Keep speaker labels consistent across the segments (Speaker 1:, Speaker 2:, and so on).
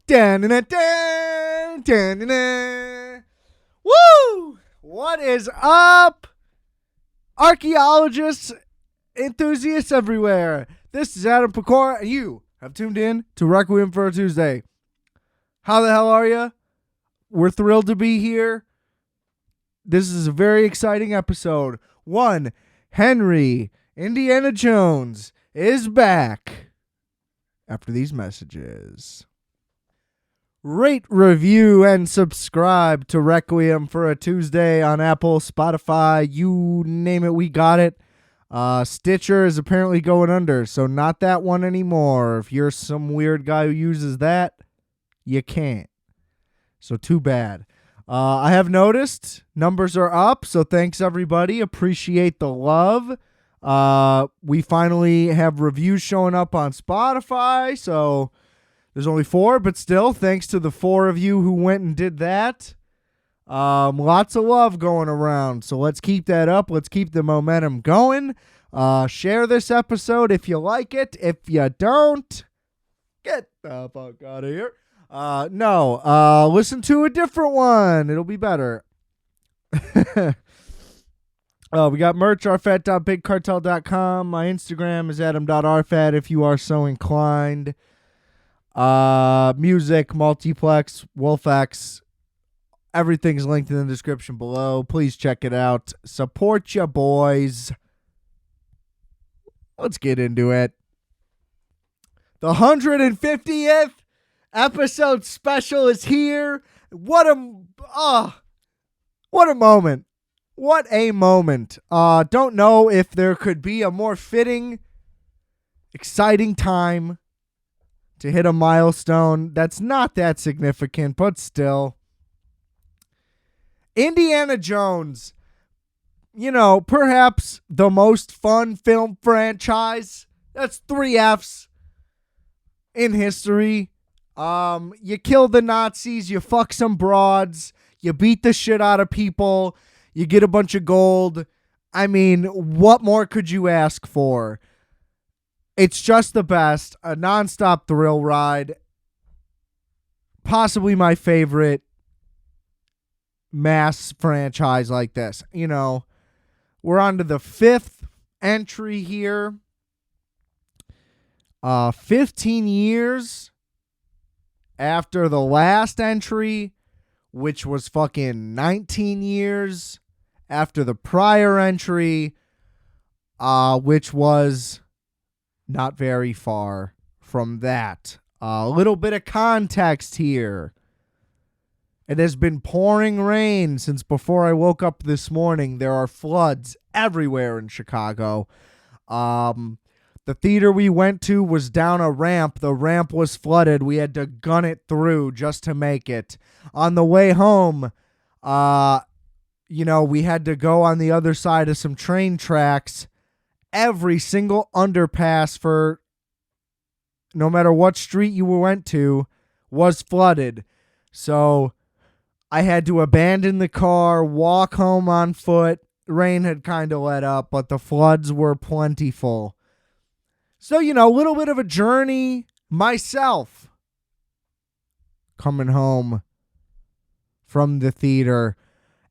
Speaker 1: Dun-dun-dun, dun-dun-dun. Woo! What is up, archaeologists, enthusiasts everywhere? This is Adam Pecora, and you have tuned in to Requiem for a Tuesday. How the hell are you? We're thrilled to be here. This is a very exciting episode. One, Henry Indiana Jones is back after these messages. Rate, review, and subscribe to Requiem for a Tuesday on Apple, Spotify, you name it, we got it. Stitcher is apparently going under, so not that one anymore. If you're some weird guy who uses that, you can't. So too bad. I have noticed numbers are up, so thanks everybody. Appreciate the love. We finally have reviews showing up on Spotify, so there's only 4, but still, thanks to the 4 of you who went and did that. Lots of love going around, so let's keep that up. Let's keep the momentum going. Share this episode if you like it. If you don't, get the fuck out of here. Listen to a different one. It'll be better. We got merch, rfat.bigcartel.com. My Instagram is adam.rfat if you are so inclined. Music, Multiplex, Wolfx, everything's linked in the description below. Please check it out. Support ya boys. Let's get into it. The 150th episode special is here. What a moment. What a moment. Don't know if there could be a more fitting, exciting time to hit a milestone that's not that significant, but still. Indiana Jones, perhaps the most fun film franchise. That's 3 Fs in history. You kill the Nazis, you fuck some broads, you beat the shit out of people, you get a bunch of gold. I mean, what more could you ask for? It's just the best. A nonstop thrill ride. Possibly my favorite mass franchise like this. We're on to the 5th entry here. 15 years after the last entry, which was fucking 19 years after the prior entry, which was not very far from that. A little bit of context here. It has been pouring rain since before I woke up this morning. There are floods everywhere in Chicago. The theater we went to was down a ramp. The ramp was flooded. We had to gun it through just to make it. On the way home, we had to go on the other side of some train tracks. Every single underpass for no matter what street you went to was flooded. So I had to abandon the car, walk home on foot. Rain had kind of let up, but the floods were plentiful. So, a little bit of a journey myself coming home from the theater.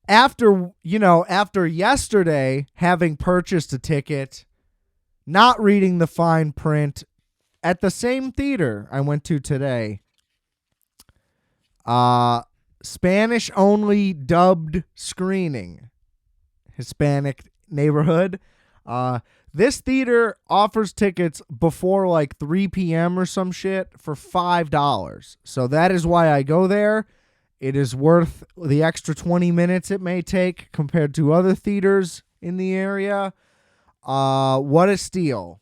Speaker 1: After yesterday having purchased a ticket, not reading the fine print at the same theater I went to today. Spanish only dubbed screening. Hispanic neighborhood. This theater offers tickets before like 3 p.m. or some shit for $5. So that is why I go there. It is worth the extra 20 minutes it may take compared to other theaters in the area. What a steal.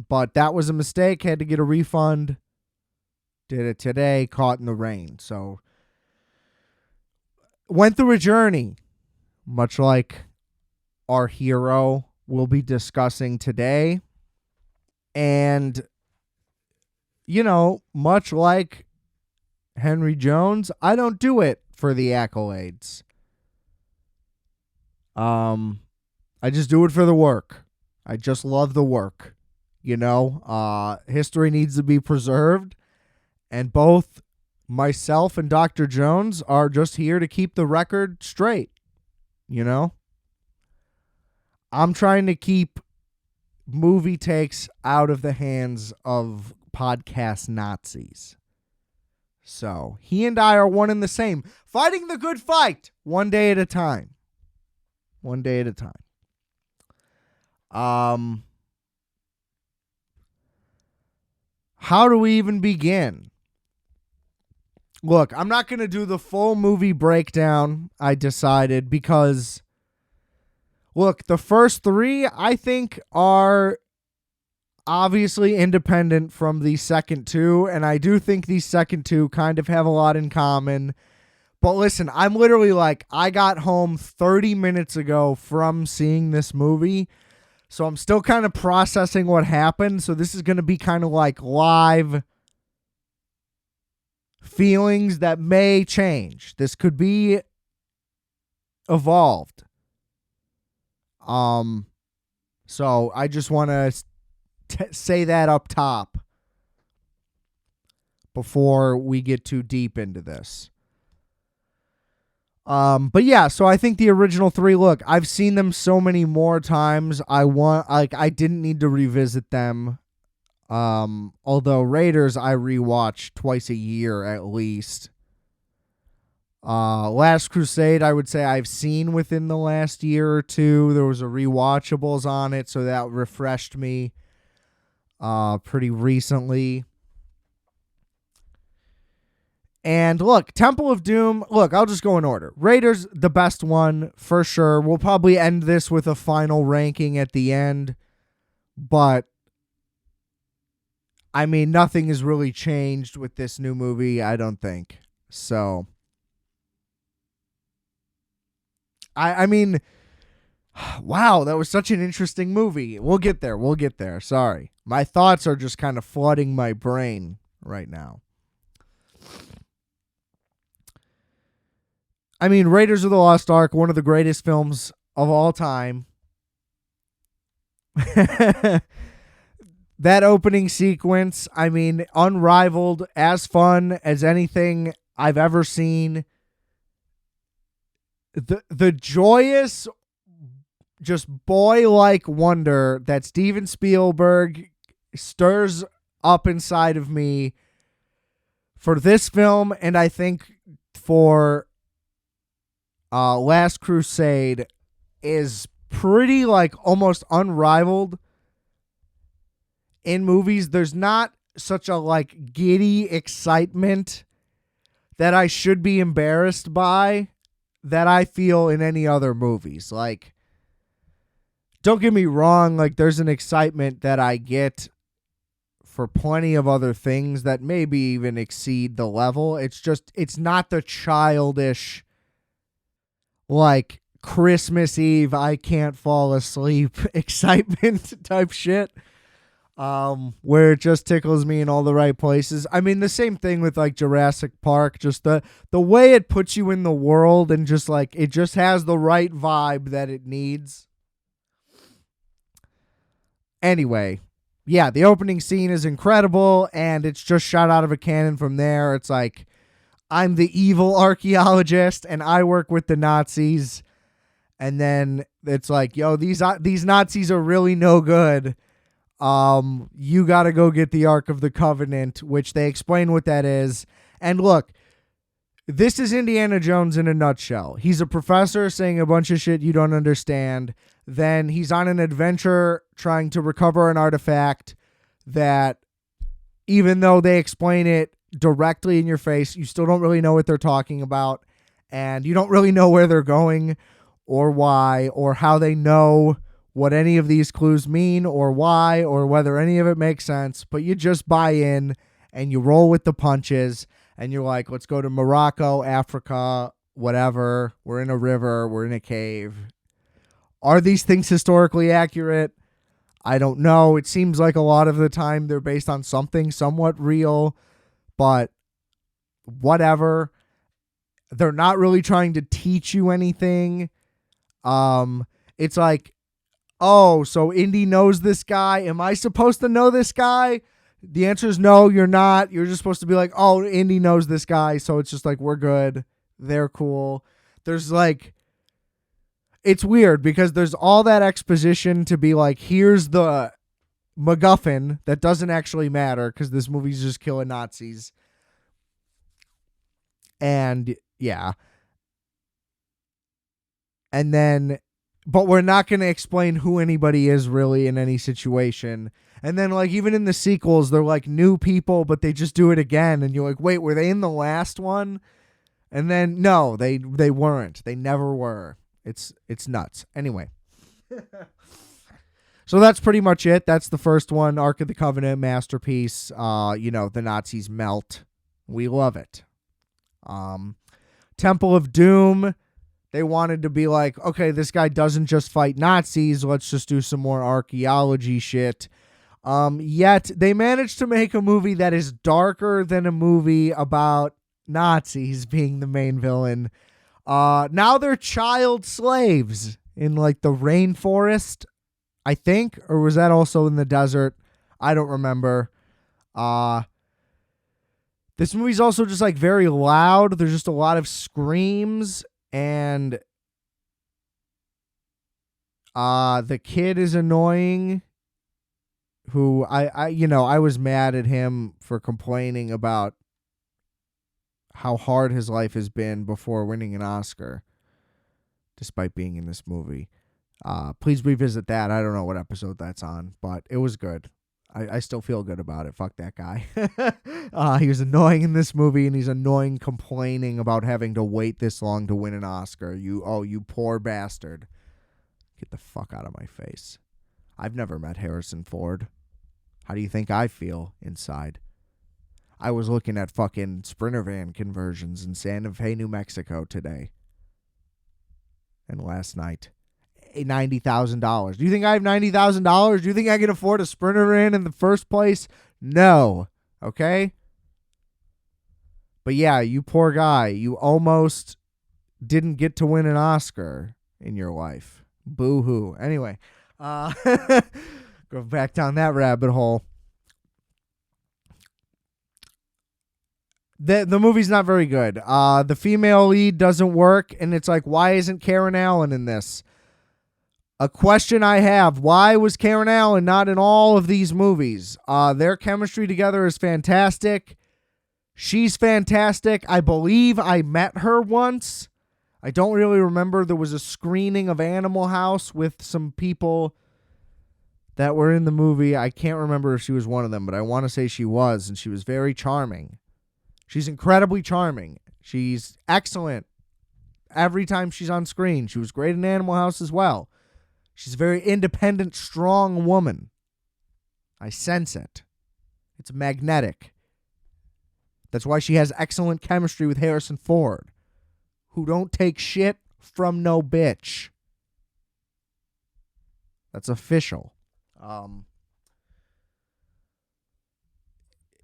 Speaker 1: But that was a mistake. Had to get a refund. Did it today. Caught in the rain. So went through a journey. Much like our hero we'll be discussing today. And, much like Henry Jones, I don't do it for the accolades. I just do it for the work. I just love the work. History needs to be preserved. And both myself and Dr. Jones are just here to keep the record straight, you know? I'm trying to keep movie takes out of the hands of podcast Nazis. So he and I are one and the same, fighting the good fight one day at a time. One day at a time. How do we even begin? Look, I'm not going to do the full movie breakdown, I decided, because, look, the first three, I think, are obviously independent from the second two, and I do think these second two kind of have a lot in common. But listen, I'm literally like, I got home 30 minutes ago from seeing this movie, so I'm still kind of processing what happened, so this is going to be kind of like live feelings that may change. This could be evolved. So I just want to say that up top before we get too deep into this. But yeah, so I think the original three, look, I've seen them so many more times. I didn't need to revisit them. Although Raiders I rewatch twice a year at least. Last Crusade, I would say I've seen within the last year or two. There was a rewatchables on it, so that refreshed me pretty recently. And look, Temple of Doom, look, I'll just go in order. Raiders, the best one, for sure. We'll probably end this with a final ranking at the end. But, I mean, nothing has really changed with this new movie, I don't think. So, I mean, wow, that was such an interesting movie. We'll get there. Sorry. My thoughts are just kind of flooding my brain right now. I mean, Raiders of the Lost Ark, one of the greatest films of all time. That opening sequence, I mean, unrivaled, as fun as anything I've ever seen. The joyous, just boy-like wonder that Steven Spielberg stirs up inside of me for this film, and I think for Last Crusade, is pretty like almost unrivaled in movies. There's not such a like giddy excitement that I should be embarrassed by that I feel in any other movies. Like, don't get me wrong, like there's an excitement that I get for plenty of other things that maybe even exceed the level. It's just, it's not the childish, like Christmas Eve, I can't fall asleep excitement type shit, where it just tickles me in all the right places. I mean, the same thing with like Jurassic Park, just the way it puts you in the world and just like, it just has the right vibe that it needs. Anyway, yeah, the opening scene is incredible, and it's just shot out of a cannon from there. It's like, I'm the evil archaeologist, and I work with the Nazis. And then it's like, yo, these Nazis are really no good. You got to go get the Ark of the Covenant, which they explain what that is. And look, this is Indiana Jones in a nutshell. He's a professor saying a bunch of shit you don't understand. Then he's on an adventure trying to recover an artifact that, even though they explain it directly in your face, you still don't really know what they're talking about, and you don't really know where they're going or why or how they know what any of these clues mean or why or whether any of it makes sense, but you just buy in and you roll with the punches, and you're like, let's go to Morocco, Africa, whatever. We're in a river, we're in a cave. Are these things historically accurate? I don't know. It seems like a lot of the time they're based on something somewhat real, but whatever. They're not really trying to teach you anything. It's like, oh, so Indy knows this guy. Am I supposed to know this guy? The answer is no, you're not. You're just supposed to be like, oh, Indy knows this guy, so it's just like, we're good. They're cool. There's like, it's weird because there's all that exposition to be like, here's the MacGuffin that doesn't actually matter because this movie's just killing Nazis. And yeah. And then, but we're not going to explain who anybody is really in any situation. And then, like, even in the sequels, they're like new people, but they just do it again. And you're like, wait, were they in the last one? And then, no, they weren't. They never were. It's nuts. Anyway. So that's pretty much it. That's the first one. Ark of the Covenant, masterpiece. The Nazis melt. We love it. Temple of Doom. They wanted to be like, okay, this guy doesn't just fight Nazis. Let's just do some more archaeology shit. Yet they managed to make a movie that is darker than a movie about Nazis being the main villain. Now they're child slaves in like the rainforest, I think, or was that also in the desert? I don't remember. This movie's also just like very loud. There's just a lot of screams, and the kid is annoying. Who I was mad at him for complaining about how hard his life has been before winning an Oscar, despite being in this movie. Please revisit that. I don't know what episode that's on, but it was good. I still feel good about it. Fuck that guy. He was annoying in this movie, and he's annoying complaining about having to wait this long to win an Oscar. You poor bastard. Get the fuck out of my face. I've never met Harrison Ford. How do you think I feel inside? I was looking at fucking Sprinter van conversions in Santa Fe, New Mexico today. And last night. $90,000. Do you think I have $90,000? Do you think I can afford a Sprinter van in the first place? No. Okay? But yeah, you poor guy. You almost didn't get to win an Oscar in your life. Boo-hoo. Anyway. Go back down that rabbit hole. The movie's not very good. The female lead doesn't work, and it's like, why isn't Karen Allen in this? A question I have, why was Karen Allen not in all of these movies? Their chemistry together is fantastic. She's fantastic. I believe I met her once. I don't really remember. There was a screening of Animal House with some people that were in the movie. I can't remember if she was one of them, but I want to say she was, and she was very charming. She's incredibly charming. She's excellent every time she's on screen. She was great in Animal House as well. She's a very independent, strong woman. I sense it. It's magnetic. That's why she has excellent chemistry with Harrison Ford, who don't take shit from no bitch. That's official.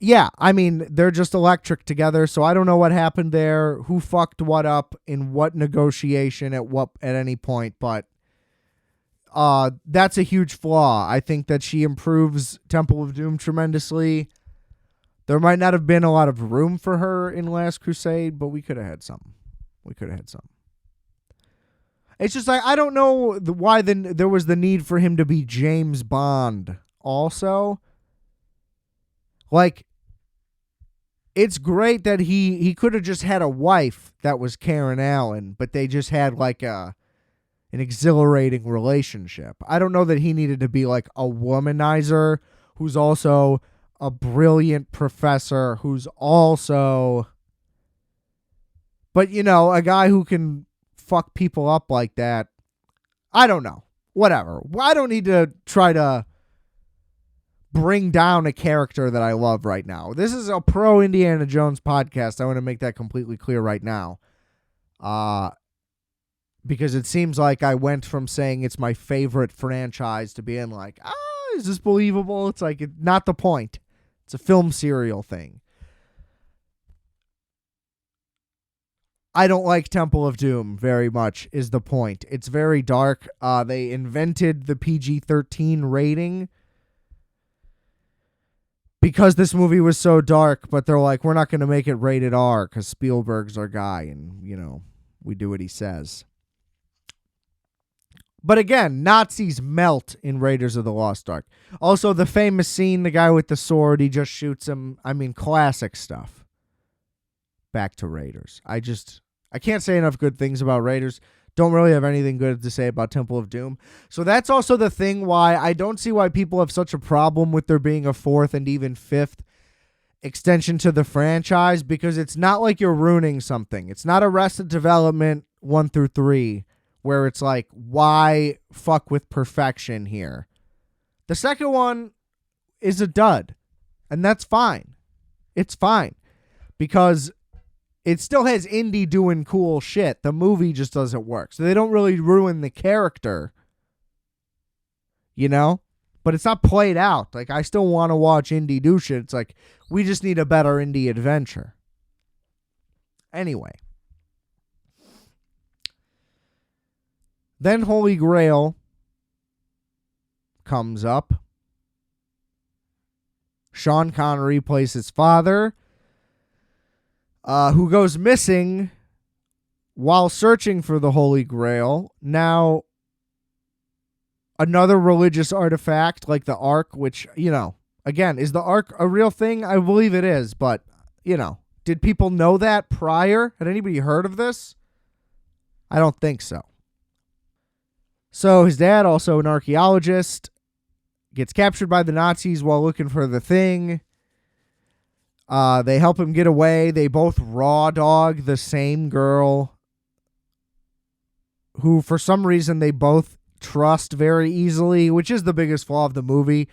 Speaker 1: Yeah, I mean, they're just electric together, so I don't know what happened there, who fucked what up in what negotiation at any point, but that's a huge flaw. I think that she improves Temple of Doom tremendously. There might not have been a lot of room for her in Last Crusade, but we could have had some. It's just like, I don't know why there was the need for him to be James Bond also. Like, it's great that he could have just had a wife that was Karen Allen, but they just had like an exhilarating relationship. I don't know that he needed to be like a womanizer who's also a brilliant professor who's also, but a guy who can fuck people up like that. I don't know. Whatever. I don't need to try to bring down a character that I love right now. This is a pro Indiana Jones podcast. I want to make that completely clear right now. Because it seems like I went from saying it's my favorite franchise to being like, is this believable? It's like, not the point. It's a film serial thing. I don't like Temple of Doom very much, is the point. It's very dark. They invented the PG-13 rating because this movie was so dark, but they're like, we're not going to make it rated R because Spielberg's our guy, and, we do what he says. But again, Nazis melt in Raiders of the Lost Ark. Also, the famous scene, the guy with the sword, he just shoots him. I mean, classic stuff. Back to Raiders. I can't say enough good things about Raiders. Don't really have anything good to say about Temple of Doom. So that's also the thing why I don't see why people have such a problem with there being a fourth and even fifth extension to the franchise, because it's not like you're ruining something. It's not Arrested Development 1 through 3, where it's like, why fuck with perfection here? The second one is a dud, and that's fine. It's fine, because it still has Indy doing cool shit. The movie just doesn't work. So they don't really ruin the character, But it's not played out. Like, I still want to watch Indy do shit. It's like, we just need a better Indy adventure. Anyway. Then Holy Grail comes up. Sean Connery plays his father, who goes missing while searching for the Holy Grail. Now, another religious artifact like the Ark, which, again, is the Ark a real thing? I believe it is, but, did people know that prior? Had anybody heard of this? I don't think so. So his dad, also an archaeologist, gets captured by the Nazis while looking for the thing. They help him get away. They both raw dog the same girl who, for some reason, they both trust very easily, which is the biggest flaw of the movie,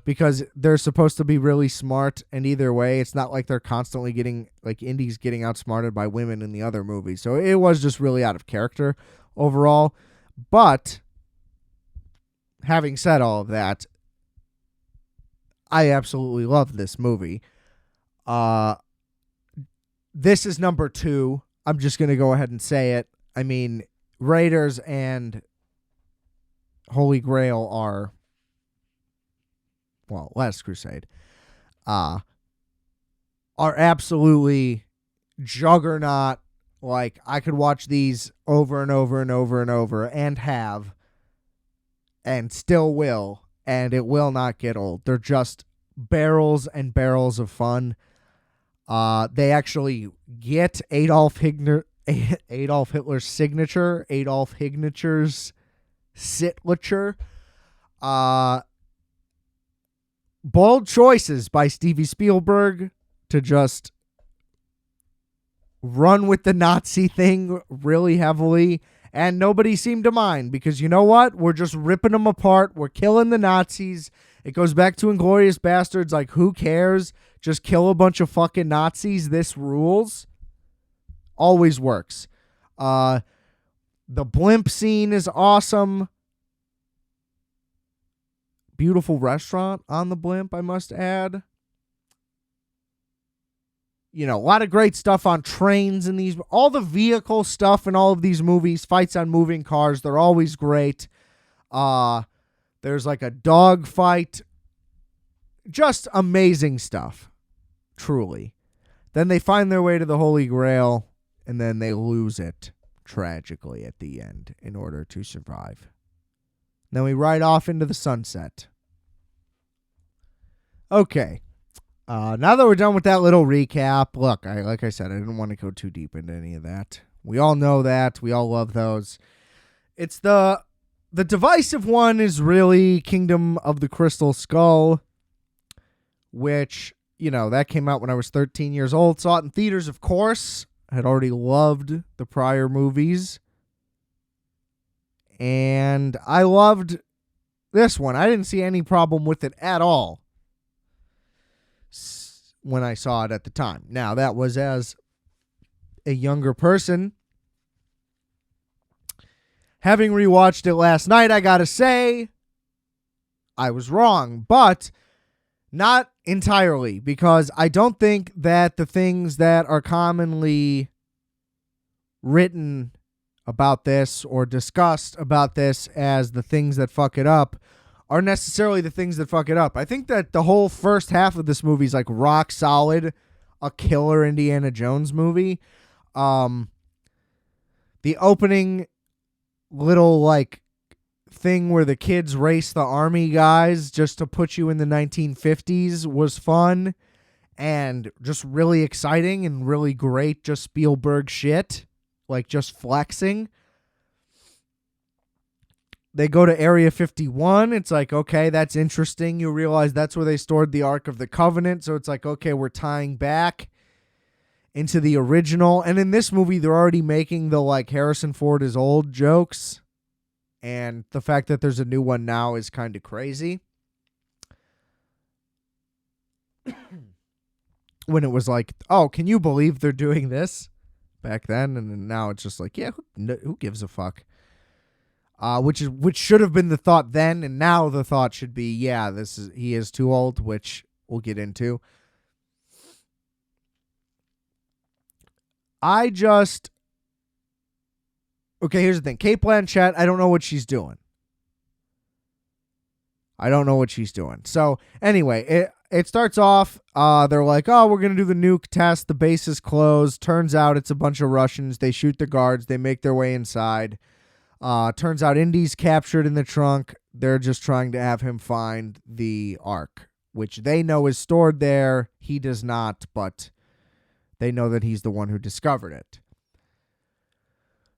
Speaker 1: because they're supposed to be really smart, and either way, it's not like they're constantly getting, like, Indy's getting outsmarted by women in the other movies. So it was just really out of character overall. But having said all of that, I absolutely love this movie. This is number 2. I'm just going to go ahead and say it. I mean, Raiders and Holy Grail are, well, Last Crusade, are absolutely juggernaut. Like, I could watch these over and over and over and over, and have, and still will, and it will not get old. They're just barrels and barrels of fun. They actually get Adolf Hitler's signature, Adolf Hignature's signature. Bold choices by Steven Spielberg to just run with the Nazi thing really heavily, and nobody seemed to mind, because you know what? We're just ripping them apart. We're killing the Nazis. It goes back to Inglourious Bastards. Like, who cares? Just kill a bunch of fucking Nazis. This rules. Always works. The blimp scene is awesome. Beautiful restaurant on the blimp, I must add. A lot of great stuff on trains in these. All the vehicle stuff in all of these movies, fights on moving cars, they're always great. There's like a dog fight. Just amazing stuff. Truly. Then they find their way to the Holy Grail, and then they lose it tragically at the end in order to survive. Then we ride off into the sunset. Okay. Now that we're done with that little recap, look, like I said, I didn't want to go too deep into any of that. We all know that. We all love those. It's the divisive one is really Kingdom of the Crystal Skull, which, that came out when I was 13 years old. Saw it in theaters, of course. I had already loved the prior movies. And I loved this one. I didn't see any problem with it at all when I saw it at the time. Now, that was as a younger person. Having rewatched it last night, I gotta say, I was wrong, but not entirely, because I don't think that the things that are commonly written about this or discussed about this as the things that fuck it up are necessarily the things that fuck it up. I think that the whole first half of this movie is like rock solid, a killer Indiana Jones movie. The opening little like thing where the kids race the army guys just to put you in the 1950s was fun and just really exciting and really great, just Spielberg shit, like just flexing. They go to Area 51. It's like, okay, that's interesting. You realize that's where they stored the Ark of the Covenant. So it's like, okay, we're tying back into the original. And in this movie, they're already making the like Harrison Ford is old jokes. And the fact that there's a new one now is kind of crazy. When it was like, oh, can you believe they're doing this back then? And then now it's just like, yeah, who gives a fuck? Which should have been the thought then, and now the thought should be, yeah, he is too old, which we'll get into. Okay, here's the thing. Cate Blanchett, I don't know what she's doing. So anyway, it starts off, they're like, oh, we're going to do the nuke test. The base is closed. Turns out it's a bunch of Russians. They shoot the guards. They make their way inside. Turns out Indy's captured in the trunk. They're just trying to have him find the Ark, which they know is stored there. He does not, but they know that he's the one who discovered it.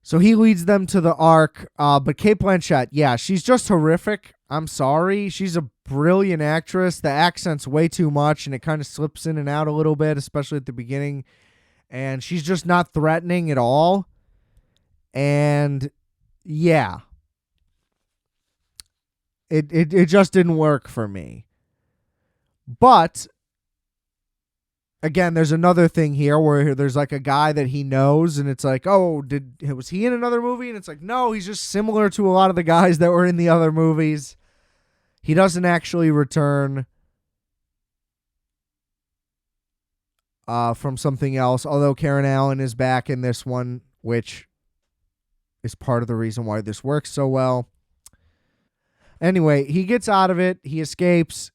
Speaker 1: So he leads them to the Ark, but Cate Blanchett, yeah, she's just horrific. I'm sorry. She's a brilliant actress. The accent's way too much, and it kind of slips in and out a little bit, especially at the beginning. And she's just not threatening at all. And yeah, it just didn't work for me. But again, there's another thing here where there's like a guy that he knows, and it's like, oh, was he in another movie? And it's like, no, he's just similar to a lot of the guys that were in the other movies. He doesn't actually return from something else, although Karen Allen is back in this one, which is part of the reason why this works so well. Anyway, he gets out of it. He escapes.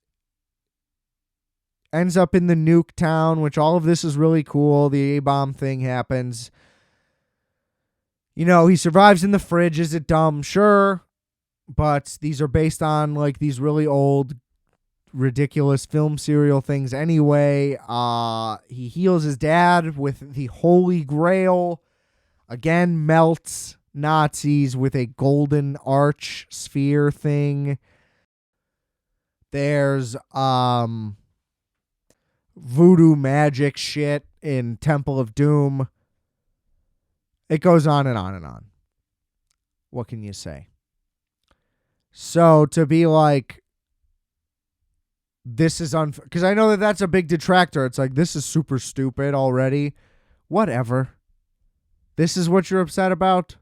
Speaker 1: Ends up in the nuke town, which all of this is really cool. The A-bomb thing happens. You know, he survives in the fridge. Is it dumb? Sure. But these are based on like these really old, ridiculous film serial things anyway. He heals his dad with the Holy Grail. Again, melts Nazis with a golden arch sphere thing. There's voodoo magic shit in Temple of Doom. It goes on and on and on. What can you say? So to be like, this is unfair, because I know that that's a big detractor. It's like, this is super stupid already. Whatever. This is what you're upset about?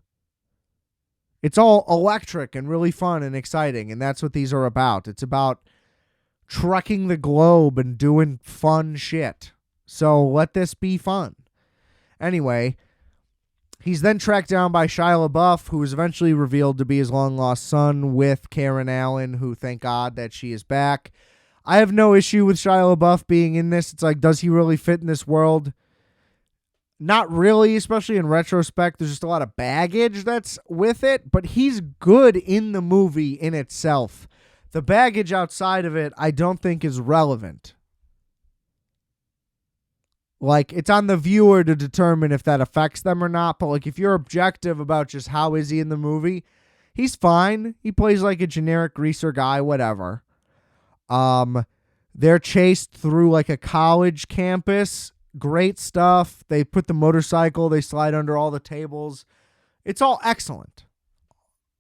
Speaker 1: It's all electric and really fun and exciting, and that's what these are about. It's about trekking the globe and doing fun shit. So let this be fun. Anyway, he's then tracked down by Shia LaBeouf, who is eventually revealed to be his long-lost son, with Karen Allen, who, thank God that she is back. I have no issue with Shia LaBeouf being in this. It's like, does he really fit in this world? Not really, especially in retrospect. There's just a lot of baggage that's with it, but he's good in the movie in itself. The baggage outside of it, I don't think is relevant. Like, it's on the viewer to determine if that affects them or not, but like, if you're objective about just how is he in the movie, he's fine. He plays like a generic greaser guy, whatever. They're chased through like a college campus. Great stuff. They put the motorcycle, they slide under all the tables. It's all excellent.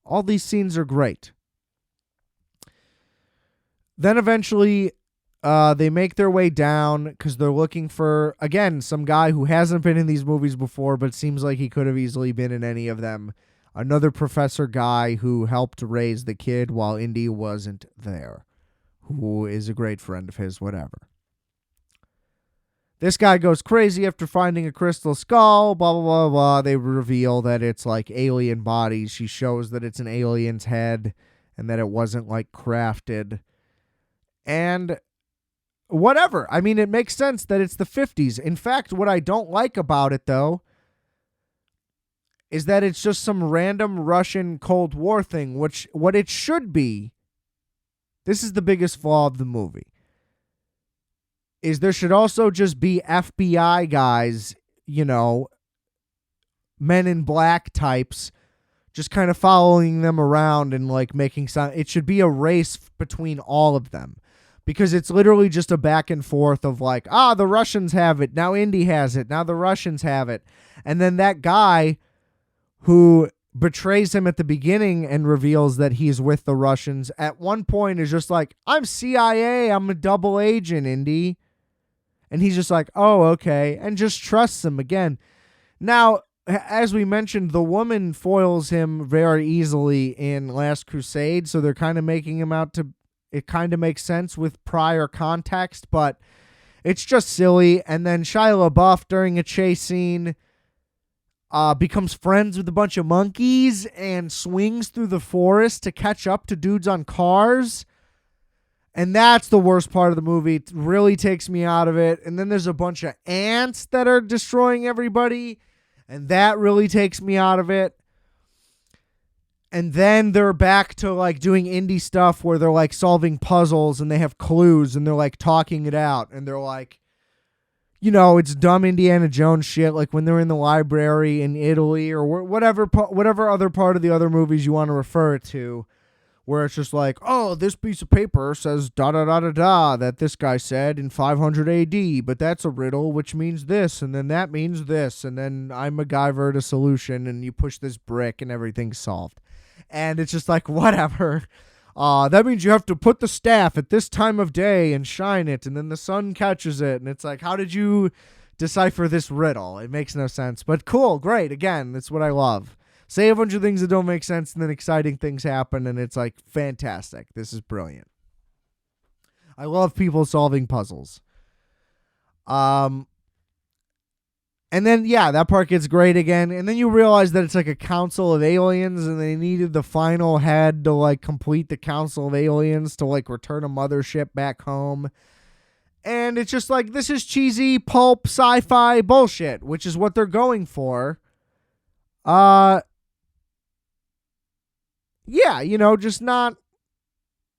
Speaker 1: All these scenes are great. Then eventually they make their way down because they're looking for, again, some guy who hasn't been in these movies before, but seems like he could have easily been in any of them. Another professor guy who helped raise the kid while Indy wasn't there, who is a great friend of his, whatever. This guy goes crazy after finding a crystal skull, blah, blah, blah, blah. They reveal that it's like alien bodies. She shows that it's an alien's head, and that it wasn't like crafted. And whatever. I mean, it makes sense that it's the 50s. In fact, what I don't like about it, though, is that it's just some random Russian Cold War thing, which what it should be, this is the biggest flaw of the movie, is there should also just be FBI guys, you know, Men in Black types, just kind of following them around and like making sound. It should be a race between all of them, because it's literally just a back and forth of like, the Russians have it, now Indy has it, now the Russians have it. And then that guy who betrays him at the beginning and reveals that he's with the Russians at one point is just like, I'm CIA, I'm a double agent, Indy. And he's just like, oh, okay, and just trusts him again. Now, as we mentioned, the woman foils him very easily in Last Crusade, so they're kind of making him out to, it kind of makes sense with prior context, but it's just silly. And then Shia LaBeouf, during a chase scene, becomes friends with a bunch of monkeys and swings through the forest to catch up to dudes on cars. And that's the worst part of the movie. It really takes me out of it. And then there's a bunch of ants that are destroying everybody, and that really takes me out of it. And then they're back to like doing indie stuff where they're like solving puzzles and they have clues and they're like talking it out. And they're like, you know, it's dumb Indiana Jones shit, like when they're in the library in Italy or whatever other part of the other movies you want to refer it to, where it's just like, oh, this piece of paper says da-da-da-da-da that this guy said in 500 AD, but that's a riddle, which means this, and then that means this, and then I MacGyvered a solution, and you push this brick, and everything's solved. And it's just like, whatever. That means you have to put the staff at this time of day and shine it, and then the sun catches it. And it's like, how did you decipher this riddle? It makes no sense. But cool, great. Again, that's what I love. Say a bunch of things that don't make sense, and then exciting things happen, and it's like, fantastic. This is brilliant. I love people solving puzzles. And then, yeah, that part gets great again. And then you realize that it's like a council of aliens, and they needed the final head to like complete the council of aliens to like return a mothership back home. And it's just like, this is cheesy pulp sci-fi bullshit, which is what they're going for. Yeah, you know, just not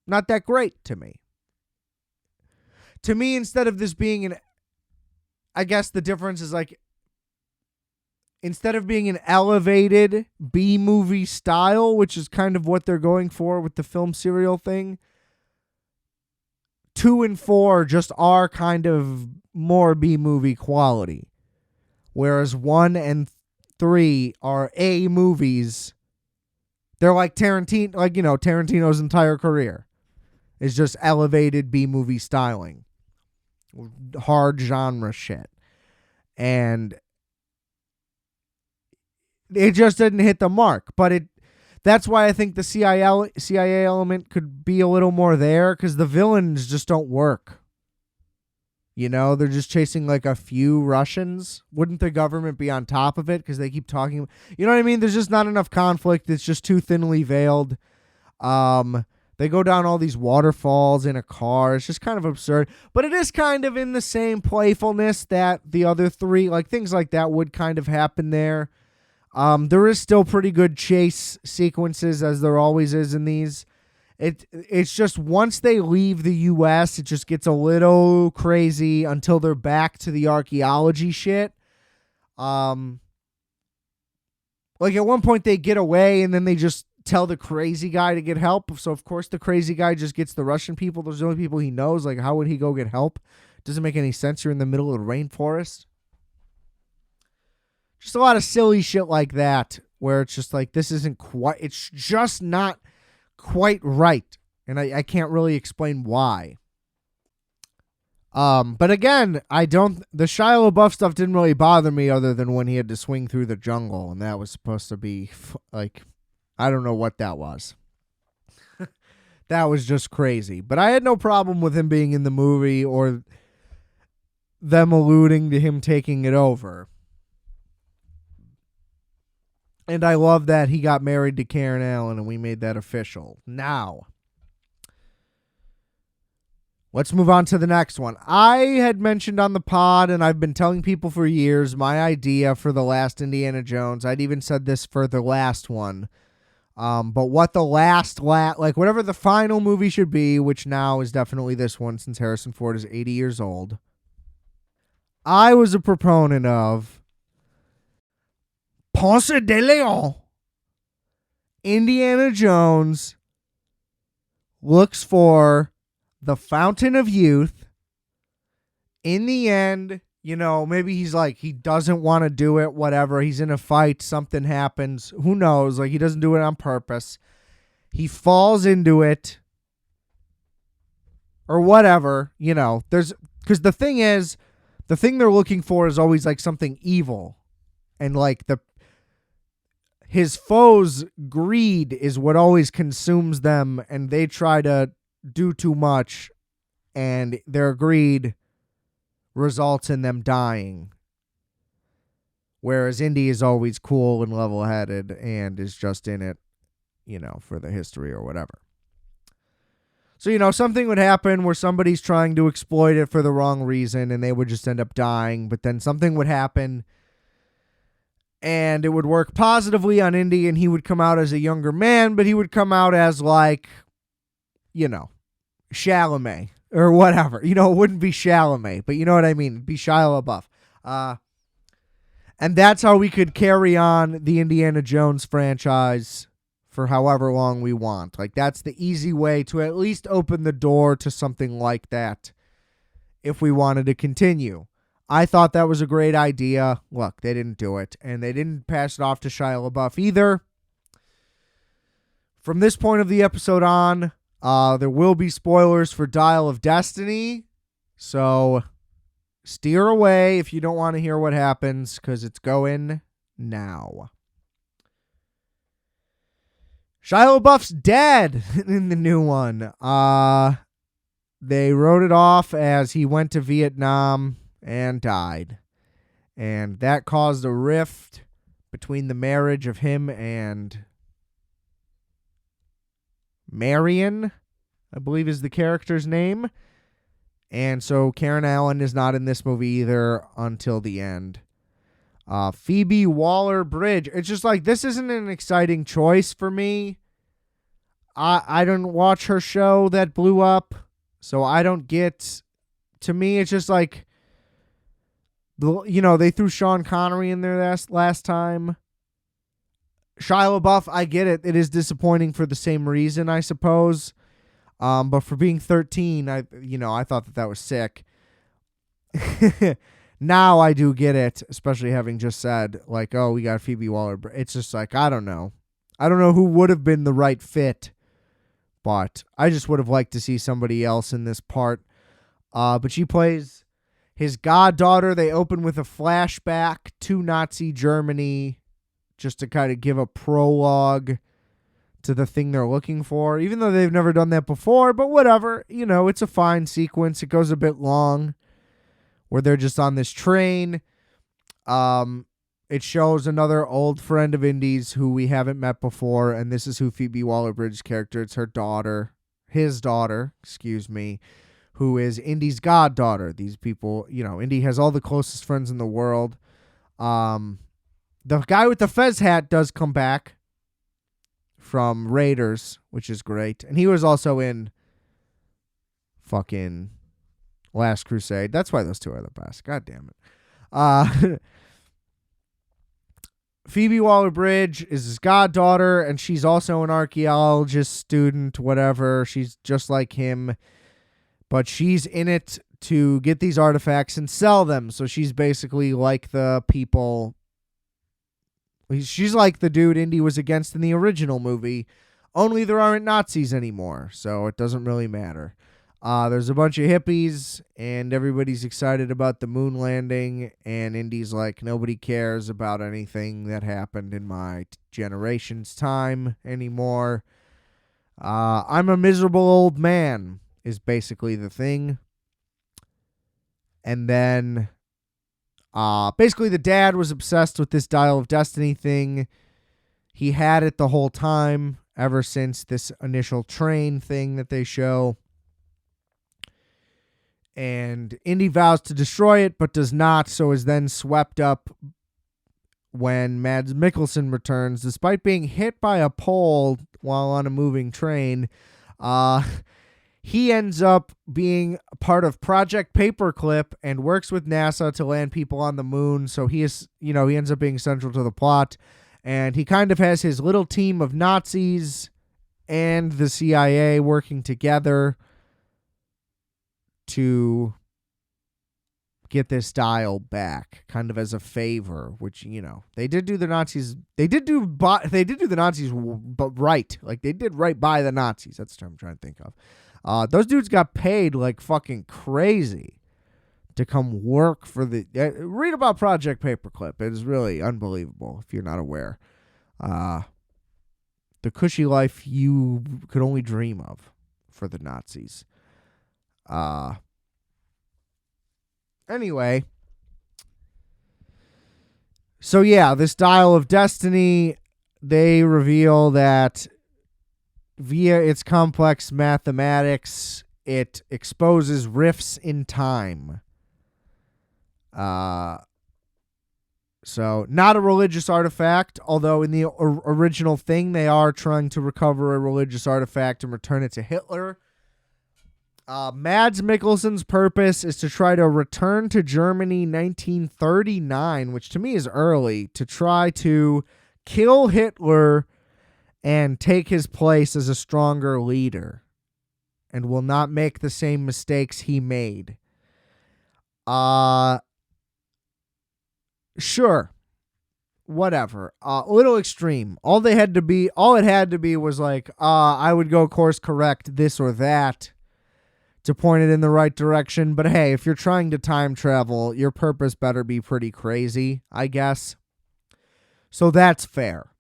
Speaker 1: that great to me. To me, instead of this being I guess the difference is like, instead of being an elevated B-movie style, which is kind of what they're going for with the film serial thing, 2 and 4 just are kind of more B-movie quality. Whereas 1 and 3 are A movies. They're like Tarantino, like, you know, Tarantino's entire career is just elevated B-movie styling. Hard genre shit. And it just didn't hit the mark, but that's why I think the CIA element could be a little more there, because the villains just don't work. You know, they're just chasing like a few Russians. Wouldn't the government be on top of it because they keep talking? You know what I mean? There's just not enough conflict. It's just too thinly veiled. They go down all these waterfalls in a car. It's just kind of absurd. But it is kind of in the same playfulness that the other 3, like things like that would kind of happen there. There is still pretty good chase sequences, as there always is in these. It's just once they leave the U.S., it just gets a little crazy until they're back to the archaeology shit. Like at one point they get away and then they just tell the crazy guy to get help. So of course the crazy guy just gets the Russian people. Those are the only people he knows. Like, how would he go get help? Doesn't make any sense. You're in the middle of the rainforest. Just a lot of silly shit like that, where it's just like, this isn't quite, it's just not quite right. And I can't really explain why. But again, the Shia LaBeouf stuff didn't really bother me, other than when he had to swing through the jungle, and that was supposed to be like, I don't know what that was. That was just crazy. But I had no problem with him being in the movie or them alluding to him taking it over. And I love that he got married to Karen Allen and we made that official. Now, let's move on to the next one. I had mentioned on the pod, and I've been telling people for years, my idea for the last Indiana Jones. I'd even said this for the last one. But what the like whatever the final movie should be, which now is definitely this one since Harrison Ford is 80 years old. I was a proponent of Ponce de Leon. Indiana Jones looks for the Fountain of Youth. In the end, maybe he's like, he doesn't want to do it, whatever. He's in a fight, something happens. Who knows? Like, he doesn't do it on purpose. He falls into it or whatever, because the thing is, the thing they're looking for is always like something evil. And like his foes' greed is what always consumes them, and they try to do too much, and their greed results in them dying. Whereas Indy is always cool and level-headed and is just in it, for the history or whatever. So, something would happen where somebody's trying to exploit it for the wrong reason and they would just end up dying. But then something would happen and it would work positively on Indy and he would come out as a younger man, but he would come out as like, Chalamet or whatever. It wouldn't be Chalamet, but you know what I mean? It'd be Shia LaBeouf. And that's how we could carry on the Indiana Jones franchise for however long we want. Like, that's the easy way to at least open the door to something like that if we wanted to continue. I thought that was a great idea. Look, they didn't do it, and they didn't pass it off to Shia LaBeouf either. From this point of the episode on, there will be spoilers for Dial of Destiny, so steer away if you don't want to hear what happens, because it's going now. Shia LaBeouf's dead in the new one. They wrote it off as he went to Vietnam and died. And that caused a rift between the marriage of him and Marion, I believe is the character's name. And so Karen Allen is not in this movie either until the end. Phoebe Waller-Bridge. It's just like, this isn't an exciting choice for me. I didn't watch her show that blew up, so I don't get... To me, it's just like, they threw Sean Connery in there last time. Shia LaBeouf, I get it. It is disappointing for the same reason, I suppose. But for being 13, I thought that was sick. Now I do get it, especially having just said, like, oh, we got Phoebe Waller. It's just like, I don't know. I don't know who would have been the right fit, but I just would have liked to see somebody else in this part. But she plays his goddaughter. They open with a flashback to Nazi Germany just to kind of give a prologue to the thing they're looking for, even though they've never done that before, but whatever. It's a fine sequence. It goes a bit long where they're just on this train. It shows another old friend of Indy's who we haven't met before, and this is who Phoebe Waller-Bridge's character, it's his daughter, who is Indy's goddaughter. These people, Indy has all the closest friends in the world. The guy with the fez hat does come back from Raiders, which is great. And he was also in fucking Last Crusade. That's why those two are the best. God damn it. Phoebe Waller-Bridge is his goddaughter, and she's also an archaeologist student, whatever. She's just like him, but she's in it to get these artifacts and sell them. So she's basically like the people. She's like the dude Indy was against in the original movie, only there aren't Nazis anymore, so it doesn't really matter. There's a bunch of hippies, and everybody's excited about the moon landing, and Indy's like, nobody cares about anything that happened in my generation's time anymore. I'm a miserable old man, is basically the thing. And then... basically, the dad was obsessed with this Dial of Destiny thing, He had it the whole time, ever since this initial train thing that they show. And Indy vows to destroy it, but does not, so is then swept up when Mads Mikkelsen returns. Despite being hit by a pole while on a moving train, he ends up being part of Project Paperclip and works with NASA to land people on the moon. So he ends up being central to the plot. And he kind of has his little team of Nazis and the CIA working together to get this dial back, kind of as a favor, which, they did do the Nazis. They did do the Nazis, but right. Like, they did right by the Nazis. That's the term I'm trying to think of. Those dudes got paid like fucking crazy to come work for the... read about Project Paperclip. It is really unbelievable if you're not aware. The cushy life you could only dream of for the Nazis. Anyway. So yeah, this Dial of Destiny, they reveal that via its complex mathematics, it exposes rifts in time. So not a religious artifact, although in the original thing, they are trying to recover a religious artifact and return it to Hitler. Mads Mikkelsen's purpose is to try to return to Germany 1939, which to me is early, to try to kill Hitler and take his place as a stronger leader, and will not make the same mistakes he made. Sure. Whatever. A little extreme. All it had to be was like, I would go course correct this or that to point it in the right direction. But hey, if you're trying to time travel, your purpose better be pretty crazy, I guess. So that's fair.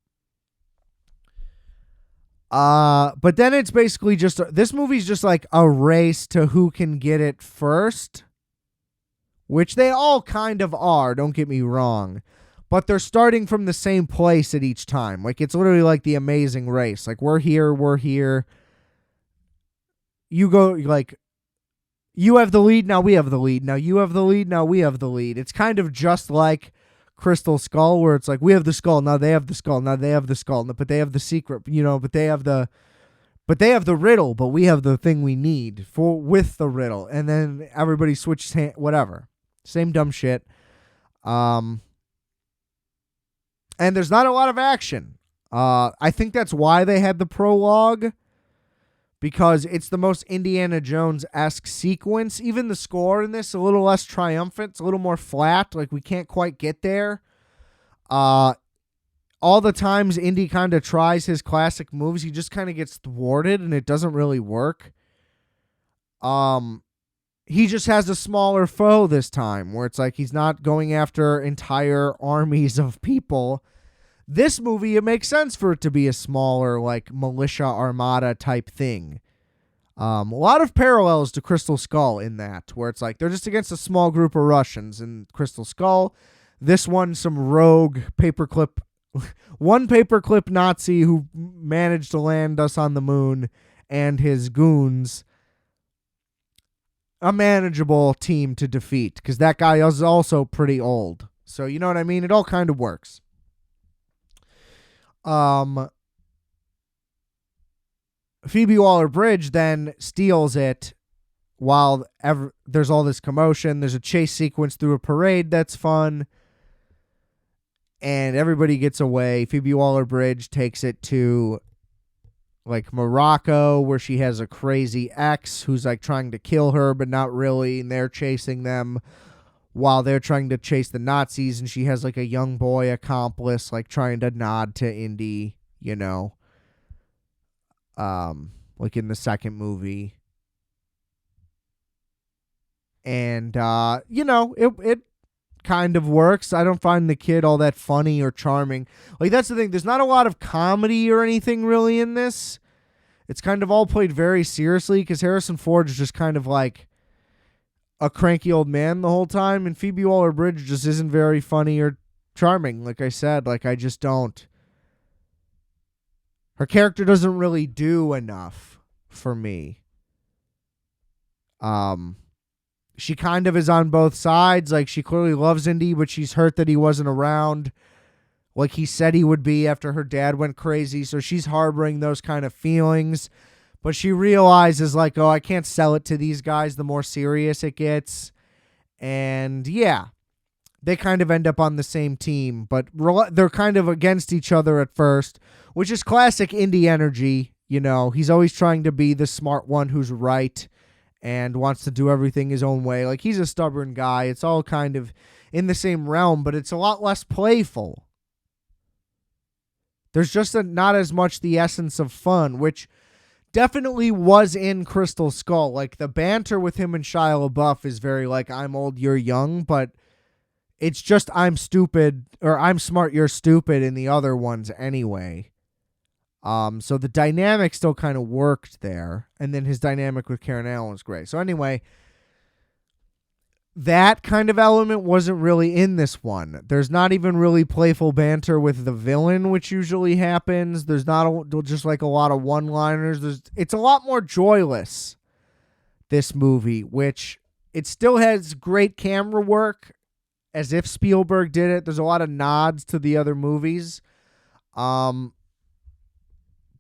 Speaker 1: But then it's basically just, this movie's just like a race to who can get it first, which they all kind of are, don't get me wrong. But they're starting from the same place at each time. Like, it's literally like the Amazing Race. Like, we're here. You go, like, you have the lead, now we have the lead. Now you have the lead, now we have the lead. It's kind of just like Skull, where it's like, we have the skull, now they have the skull, now they have the skull, but they have the secret, but they have the riddle, but we have the thing we need with the riddle. And then everybody switches whatever. Same dumb shit. And there's not a lot of action. I think that's why they had the prologue, because it's the most Indiana Jones-esque sequence. Even the score in this, a little less triumphant. It's a little more flat. Like, we can't quite get there. All the times Indy kind of tries his classic moves, he just kind of gets thwarted, and it doesn't really work. He just has a smaller foe this time, where it's like he's not going after entire armies of people. This movie, it makes sense for it to be a smaller, like, militia armada type thing. A lot of parallels to Crystal Skull in that, where it's like they're just against a small group of Russians in Crystal Skull. This one, some rogue one paperclip Nazi who managed to land us on the moon, and his goons. A manageable team to defeat, because that guy is also pretty old. So, you know what I mean? It all kind of works. Phoebe Waller-Bridge then steals it while there's all this commotion. There's a chase sequence through a parade that's fun, and everybody gets away. Phoebe Waller-Bridge takes it to, like, Morocco, where she has a crazy ex who's, like, trying to kill her, but not really, and they're chasing them while they're trying to chase the Nazis, and she has, like, a young boy accomplice, like, trying to nod to Indy, like in the second movie. And, it kind of works. I don't find the kid all that funny or charming. Like, that's the thing. There's not a lot of comedy or anything really in this. It's kind of all played very seriously, because Harrison Ford is just kind of like a cranky old man the whole time, and Phoebe Waller-Bridge just isn't very funny or charming. Like I said, like, I just don't Her character doesn't really do enough for me. She kind of is on both sides. Like, she clearly loves Indy, but she's hurt that he wasn't around like he said he would be after her dad went crazy. So she's harboring those kind of feelings. But she realizes, like, oh, I can't sell it to these guys the more serious it gets. And, yeah, they kind of end up on the same team. But they're kind of against each other at first, which is classic Indy energy. You know, he's always trying to be the smart one who's right and wants to do everything his own way. Like, he's a stubborn guy. It's all kind of in the same realm, but it's a lot less playful. There's just not as much the essence of fun, which definitely was in Crystal Skull. Like, the banter with him and Shia LaBeouf is very like, I'm old, you're young, but it's just I'm stupid, or I'm smart, you're stupid in the other ones anyway. So the dynamic still kind of worked there, and then his dynamic with Karen Allen was great. So anyway, that kind of element wasn't really in this one. There's not even really playful banter with the villain, which usually happens. There's not just like a lot of one-liners. It's a lot more joyless, this movie, which it still has great camera work, as if Spielberg did it. There's a lot of nods to the other movies.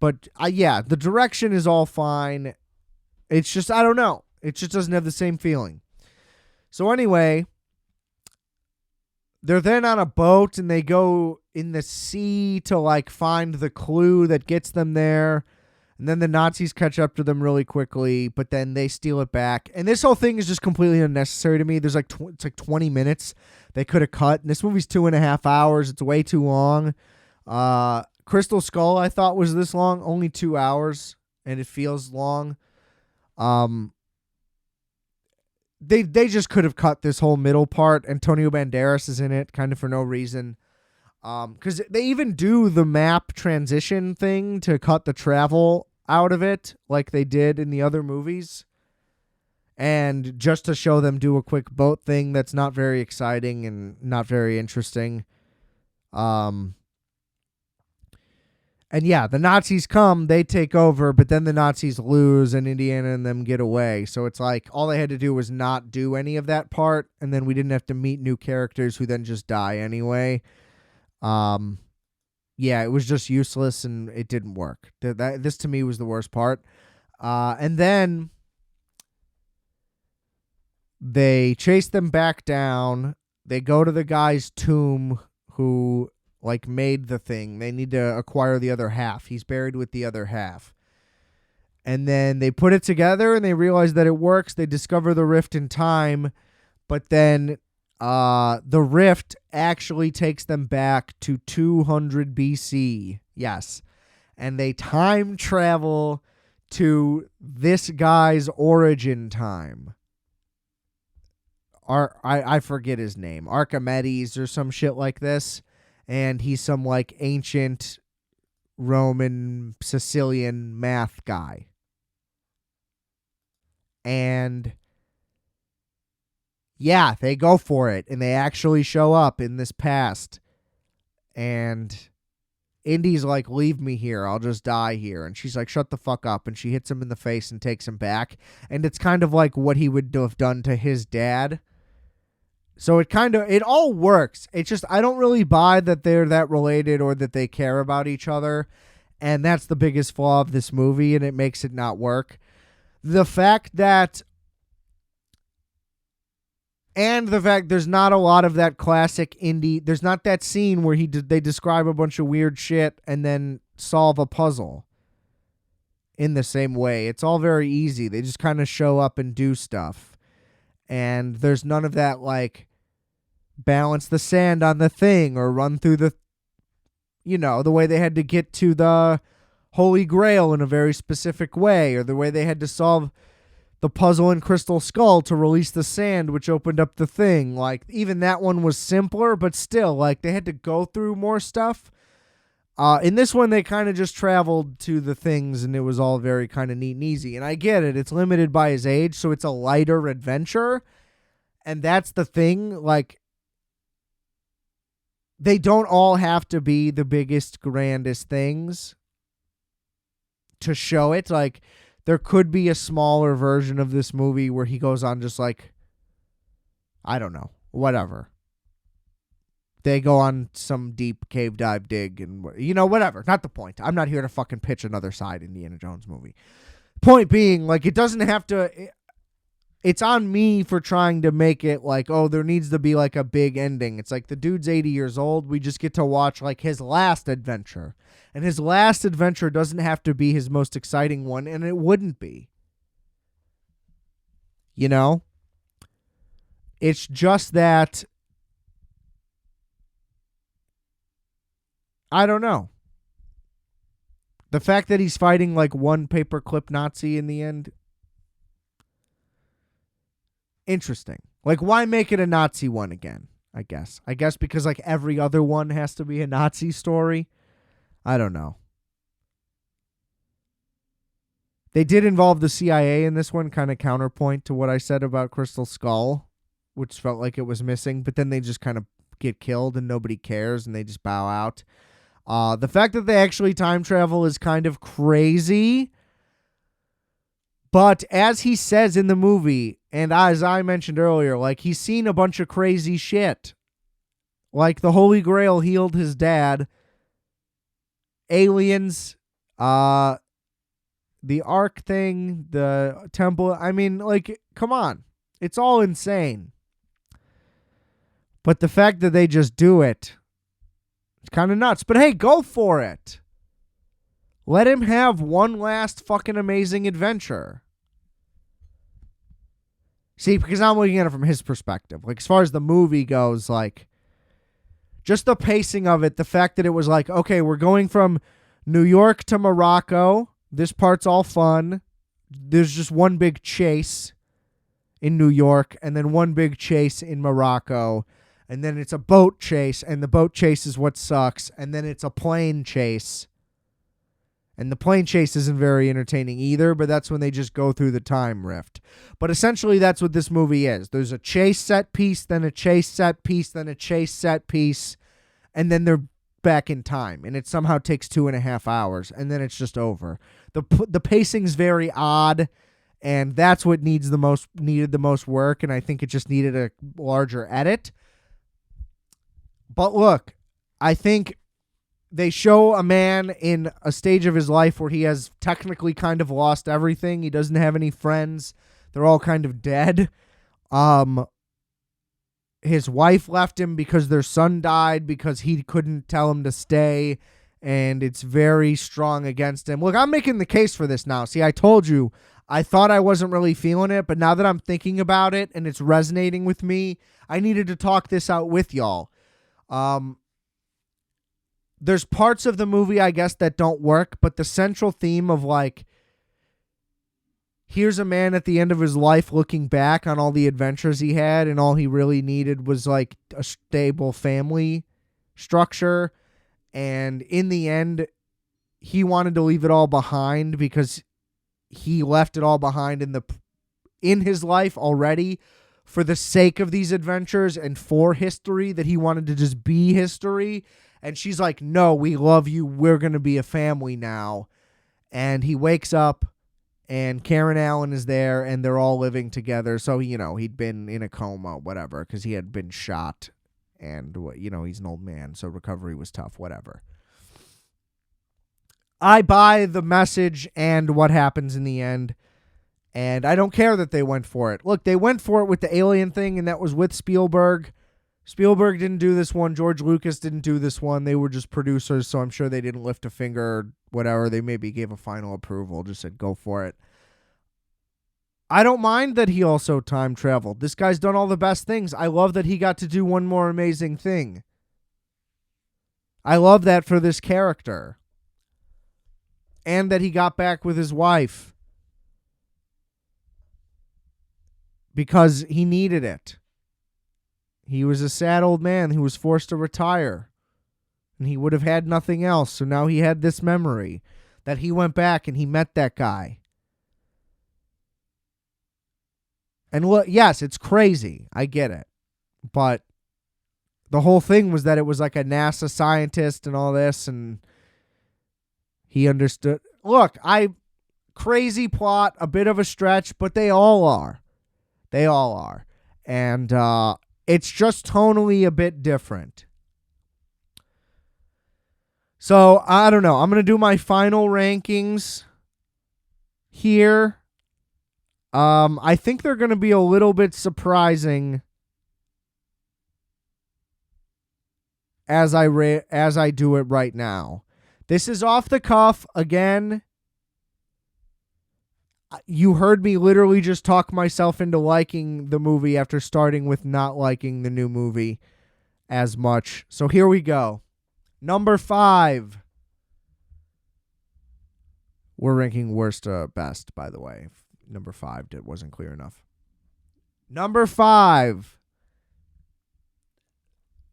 Speaker 1: But yeah, the direction is all fine. It's just, I don't know. It just doesn't have the same feeling. So anyway, they're then on a boat and they go in the sea to like find the clue that gets them there. And then the Nazis catch up to them really quickly, but then they steal it back. And this whole thing is just completely unnecessary to me. There's like it's like 20 minutes they could have cut. And this movie's 2.5 hours. It's way too long. Crystal Skull, I thought, was this long, only 2 hours, and it feels long. They just could have cut this whole middle part. Antonio Banderas is in it, kind of for no reason. Because they even do the map transition thing to cut the travel out of it, like they did in the other movies. And just to show them do a quick boat thing that's not very exciting and not very interesting. And yeah, the Nazis come, they take over, but then the Nazis lose and Indiana and them get away. So it's like all they had to do was not do any of that part, and then we didn't have to meet new characters who then just die anyway. Yeah, it was just useless and it didn't work. This to me was the worst part. And then they chase them back down. They go to the guy's tomb who like made the thing. They need to acquire the other half. He's buried with the other half. And then they put it together and they realize that it works. They discover the rift in time, but then the rift actually takes them back to 200 BC. Yes. And they time travel to this guy's origin time. I forget his name. Archimedes or some shit like this. And he's some like ancient Roman Sicilian math guy. And yeah, they go for it. And they actually show up in this past. And Indy's like, leave me here. I'll just die here. And she's like, shut the fuck up. And she hits him in the face and takes him back. And it's kind of like what he would have done to his dad. So it all works. It's just, I don't really buy that they're that related or that they care about each other. And that's the biggest flaw of this movie, and it makes it not work. The fact there's not a lot of that classic Indy. There's not that scene where they describe a bunch of weird shit and then solve a puzzle in the same way. It's all very easy. They just kind of show up and do stuff. And there's none of that, like, balance the sand on the thing or run through the way they had to get to the Holy Grail in a very specific way, or the way they had to solve the puzzle in Crystal Skull to release the sand, which opened up the thing. Like, even that one was simpler, but still, like, they had to go through more stuff. In this one, they kind of just traveled to the things, and it was all very kind of neat and easy. And I get it. It's limited by his age, so it's a lighter adventure. And that's the thing. Like, they don't all have to be the biggest, grandest things. to show it. Like, there could be a smaller version of this movie where he goes on just like, I don't know, whatever. They go on some deep cave dive dig and, whatever. Not the point. I'm not here to fucking pitch another side Indiana Jones movie. Point being, like, it doesn't have to... It's on me for trying to make it like, oh, there needs to be like a big ending. It's like the dude's 80 years old. We just get to watch like his last adventure. And his last adventure doesn't have to be his most exciting one, and it wouldn't be. You know? It's just that... I don't know. The fact that he's fighting like one paperclip Nazi in the end... Interesting. Like, why make it a Nazi one again, I guess? I guess because, like, every other one has to be a Nazi story. I don't know. They did involve the CIA in this one, kind of counterpoint to what I said about Crystal Skull, which felt like it was missing, but then they just kind of get killed and nobody cares and they just bow out. The fact that they actually time travel is kind of crazy. But as he says in the movie, and as I mentioned earlier, like, he's seen a bunch of crazy shit. Like, the Holy Grail healed his dad. Aliens, the Ark thing, the temple. I mean, like, come on. It's all insane. But the fact that they just do it, it's kind of nuts. But hey, go for it. Let him have one last fucking amazing adventure. See, because I'm looking at it from his perspective. Like, as far as the movie goes, like, just the pacing of it, the fact that it was like, okay, we're going from New York to Morocco. This part's all fun. There's just one big chase in New York, and then one big chase in Morocco. And then it's a boat chase, and the boat chase is what sucks. And then it's a plane chase. And the plane chase isn't very entertaining either, but that's when they just go through the time rift. But essentially, that's what this movie is. There's a chase set piece, then a chase set piece, then a chase set piece, and then they're back in time. And it somehow takes 2.5 hours, and then it's just over. The pacing's very odd, and that's what needed the most work, and I think it just needed a larger edit. But look, I think they show a man in a stage of his life where he has technically kind of lost everything. He doesn't have any friends. They're all kind of dead. His wife left him because their son died because he couldn't tell him to stay, and it's very strong against him. Look, I'm making the case for this now. See, I told you, I thought I wasn't really feeling it, but now that I'm thinking about it and it's resonating with me, I needed to talk this out with y'all. There's parts of the movie, I guess, that don't work, but the central theme of, like, here's a man at the end of his life looking back on all the adventures he had, and all he really needed was, like, a stable family structure. And in the end, he wanted to leave it all behind because he left it all behind in his life already for the sake of these adventures and for history, that he wanted to just be history. And she's like, no, we love you. We're going to be a family now. And he wakes up and Karen Allen is there and they're all living together. So, he'd been in a coma, whatever, because he had been shot and, he's an old man. So recovery was tough, whatever. I buy the message and what happens in the end. And I don't care that they went for it. Look, they went for it with the alien thing, and that was with Spielberg. Spielberg didn't do this one. George Lucas didn't do this one. They were just producers, so I'm sure they didn't lift a finger or whatever. They maybe gave a final approval, just said, go for it. I don't mind that he also time traveled. This guy's done all the best things. I love that he got to do one more amazing thing. I love that for this character. And that he got back with his wife. Because he needed it. He was a sad old man who was forced to retire. And he would have had nothing else. So now he had this memory that he went back and he met that guy. And look, yes, it's crazy. I get it. But the whole thing was that it was like a NASA scientist and all this. And he understood. look, crazy plot, a bit of a stretch, but they all are. They all are. And it's just tonally a bit different. So, I don't know. I'm going to do my final rankings here. I think they're going to be a little bit surprising as I do it right now. This is off the cuff again. You heard me literally just talk myself into liking the movie after starting with not liking the new movie as much. So here we go. Number 5. We're ranking worst to best, by the way. Number 5 wasn't clear enough. Number 5.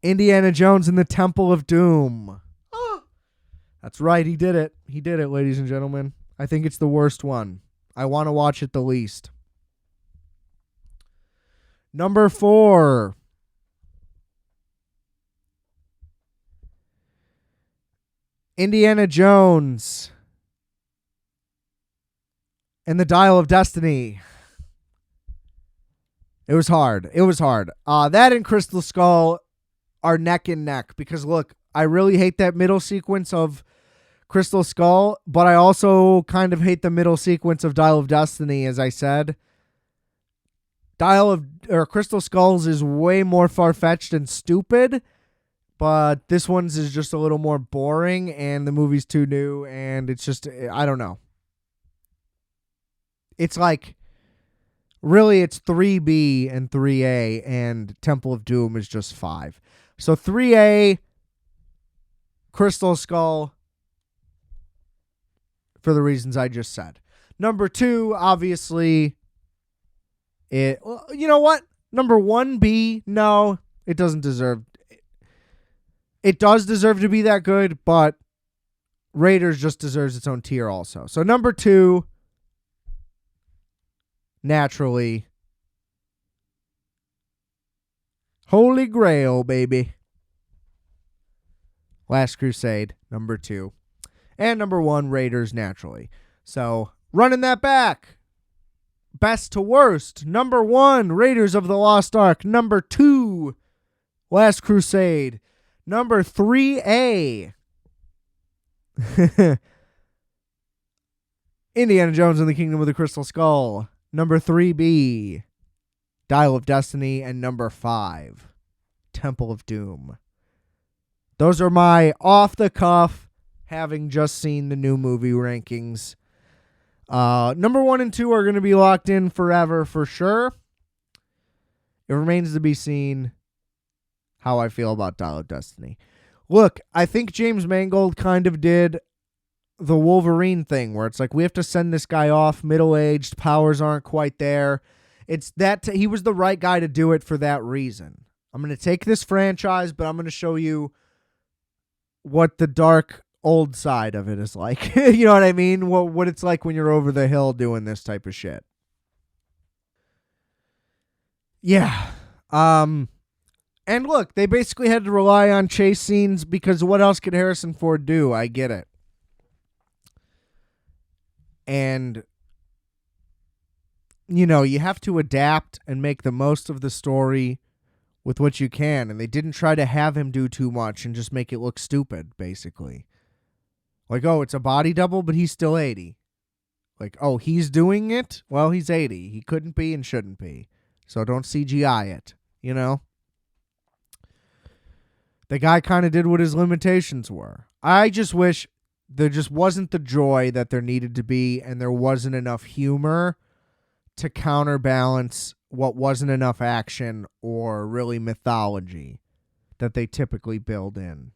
Speaker 1: Indiana Jones and the Temple of Doom. Oh, that's right. He did it. He did it, ladies and gentlemen. I think it's the worst one. I want to watch it the least. Number 4. Indiana Jones and the Dial of Destiny. It was hard. It was hard. That and Crystal Skull are neck and neck because, look, I really hate that middle sequence of Crystal Skull, but I also kind of hate the middle sequence of Dial of Destiny, as I said. Crystal Skulls is way more far-fetched and stupid, but this one's is just a little more boring, and the movie's too new, and it's just, I don't know. It's like, really, it's 3B and 3A, and Temple of Doom is just 5. So 3A, Crystal Skull, for the reasons I just said. Number 2, obviously, you know what? Number 1B, no, it doesn't deserve. It does deserve to be that good, but Raiders just deserves its own tier also. So number 2, naturally, Holy Grail, baby. Last Crusade, number 2. And number 1, Raiders, naturally. So, running that back. Best to worst. Number 1, Raiders of the Lost Ark. Number 2, Last Crusade. Number 3A, Indiana Jones and the Kingdom of the Crystal Skull. Number 3B, Dial of Destiny. And number 5, Temple of Doom. Those are my off-the-cuff, having just seen the new movie rankings. Number 1 and 2 are going to be locked in forever for sure. It remains to be seen how I feel about Dial of Destiny. Look, I think James Mangold kind of did the Wolverine thing where it's like we have to send this guy off, middle-aged, powers aren't quite there. It's that he was the right guy to do it for that reason. I'm going to take this franchise, but I'm going to show you what the dark old side of it is like. You know what I mean? What it's like when you're over the hill doing this type of shit. Yeah. And look, they basically had to rely on chase scenes because what else could Harrison Ford do? I get it. And, you know, you have to adapt and make the most of the story with what you can. And they didn't try to have him do too much and just make it look stupid, basically. Like, oh, it's a body double, but he's still 80. Like, oh, he's doing it? Well, he's 80. He couldn't be and shouldn't be. So don't CGI it, you know? The guy kind of did what his limitations were. I just wish there just wasn't the joy that there needed to be, and there wasn't enough humor to counterbalance what wasn't enough action or really mythology that they typically build in.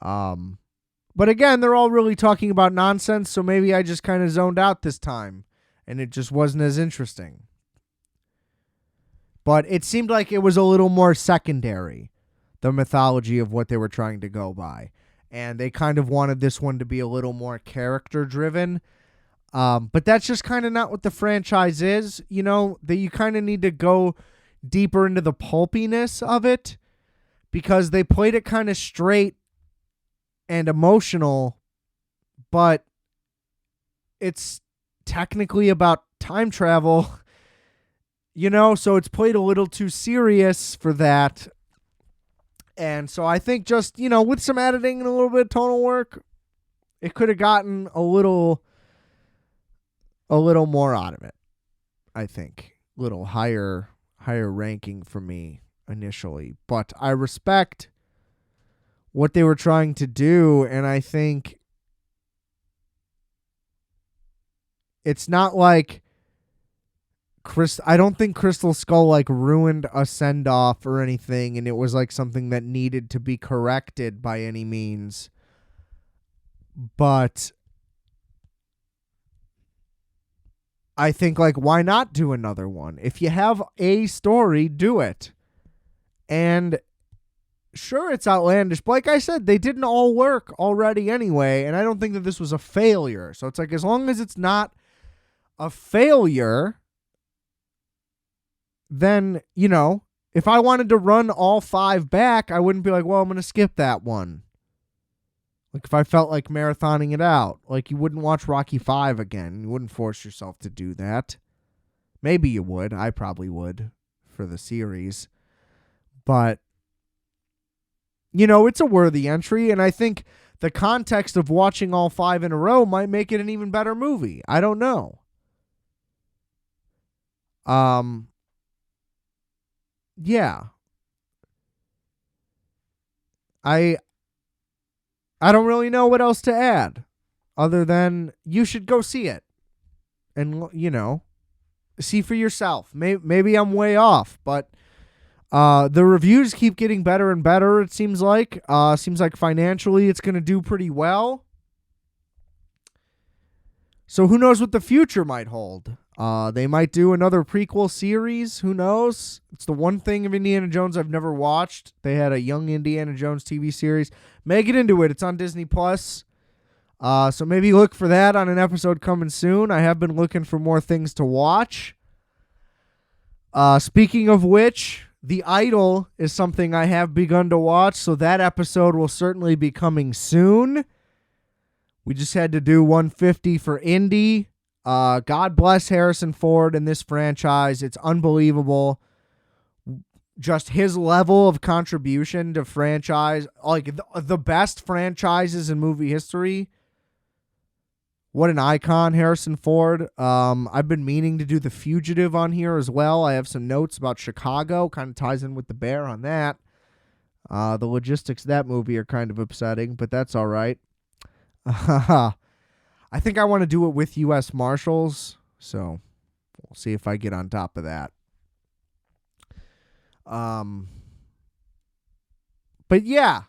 Speaker 1: But again, they're all really talking about nonsense, so maybe I just kind of zoned out this time, and it just wasn't as interesting. But it seemed like it was a little more secondary, the mythology of what they were trying to go by. And they kind of wanted this one to be a little more character-driven. But that's just kind of not what the franchise is. You know, that you kind of need to go deeper into the pulpiness of it, because they played it kind of straight and emotional, but it's technically about time travel, so it's played a little too serious for that. And so I think just, with some editing and a little bit of tonal work, it could have gotten a little more out of it. I think a little higher ranking for me initially, but I respect what they were trying to do, and I think it's not like I don't think Crystal Skull like ruined a send off or anything, and it was like something that needed to be corrected by any means. But I think, like, why not do another one? If you have a story, do it. And sure, it's outlandish, but like I said, they didn't all work already anyway, and I don't think that this was a failure. So it's like, as long as it's not a failure, then, if I wanted to run all 5 back, I wouldn't be like, well, I'm going to skip that one. Like, if I felt like marathoning it out, like, you wouldn't watch Rocky 5 again. You wouldn't force yourself to do that. Maybe you would. I probably would for the series. But, it's a worthy entry, and I think the context of watching all 5 in a row might make it an even better movie. I don't know. Yeah. I don't really know what else to add other than you should go see it and, see for yourself. Maybe I'm way off, but the reviews keep getting better and better, it seems like. Seems like financially it's going to do pretty well. So who knows what the future might hold. They might do another prequel series. Who knows? It's the one thing of Indiana Jones I've never watched. They had a young Indiana Jones TV series. May get into it. It's on Disney+. So maybe look for that on an episode coming soon. I have been looking for more things to watch. Speaking of which, The Idol is something I have begun to watch, so that episode will certainly be coming soon. We just had to do 150 for Indy. God bless Harrison Ford and this franchise. It's unbelievable. Just his level of contribution to franchise, like the best franchises in movie history. What an icon, Harrison Ford. I've been meaning to do The Fugitive on here as well. I have some notes about Chicago. Kind of ties in with The Bear on that. The logistics of that movie are kind of upsetting, but that's all right. I think I want to do it with U.S. Marshals, so we'll see if I get on top of that. But yeah,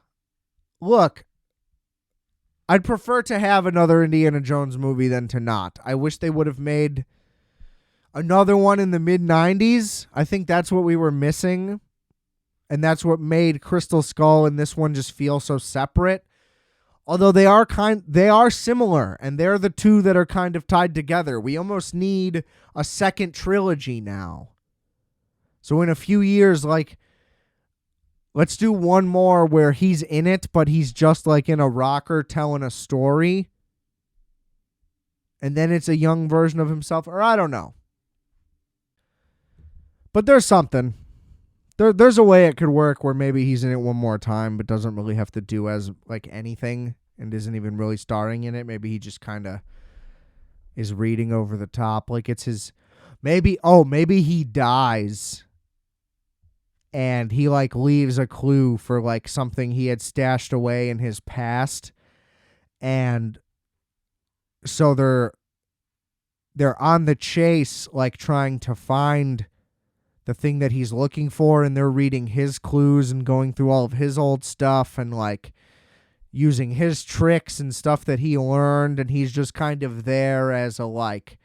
Speaker 1: look, I'd prefer to have another Indiana Jones movie than to not. I wish they would have made another one in the mid-90s. I think that's what we were missing, and that's what made Crystal Skull and this one just feel so separate. Although they are similar, and they're the two that are kind of tied together. We almost need a second trilogy now. So in a few years, like, let's do one more where he's in it, but he's just like in a rocker telling a story. And then it's a young version of himself, or I don't know. But there's something. There's a way it could work where maybe he's in it one more time, but doesn't really have to do as like anything and isn't even really starring in it. Maybe he just kind of is reading over the top. Like it's his, maybe he dies and he like leaves a clue for like something he had stashed away in his past. And so they're on the chase, like trying to find the thing that he's looking for, and they're reading his clues and going through all of his old stuff and like using his tricks and stuff that he learned, and he's just kind of there as a like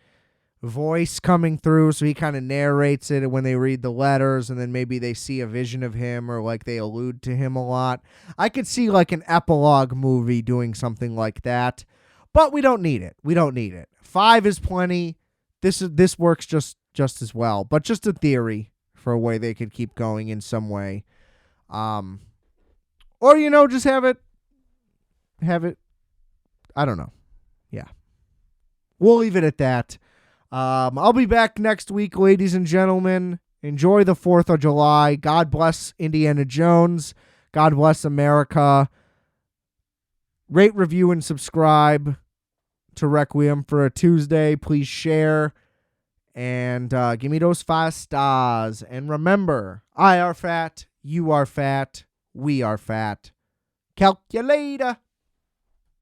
Speaker 1: voice coming through, so he kind of narrates it when they read the letters, and then maybe they see a vision of him or like they allude to him a lot. I could see like an epilogue movie doing something like that, but we don't need it. 5 is plenty. This works just as well, but just a theory for a way they could keep going in some way. Or, just have it, I don't know. we'll leave it at that. I'll be back next week, ladies and gentlemen. Enjoy the 4th of July. God bless Indiana Jones. God bless America. Rate, review, and subscribe to Requiem for a Tuesday. Please share. And give me those 5 stars. And remember, I are fat, you are fat, we are fat. Calculator.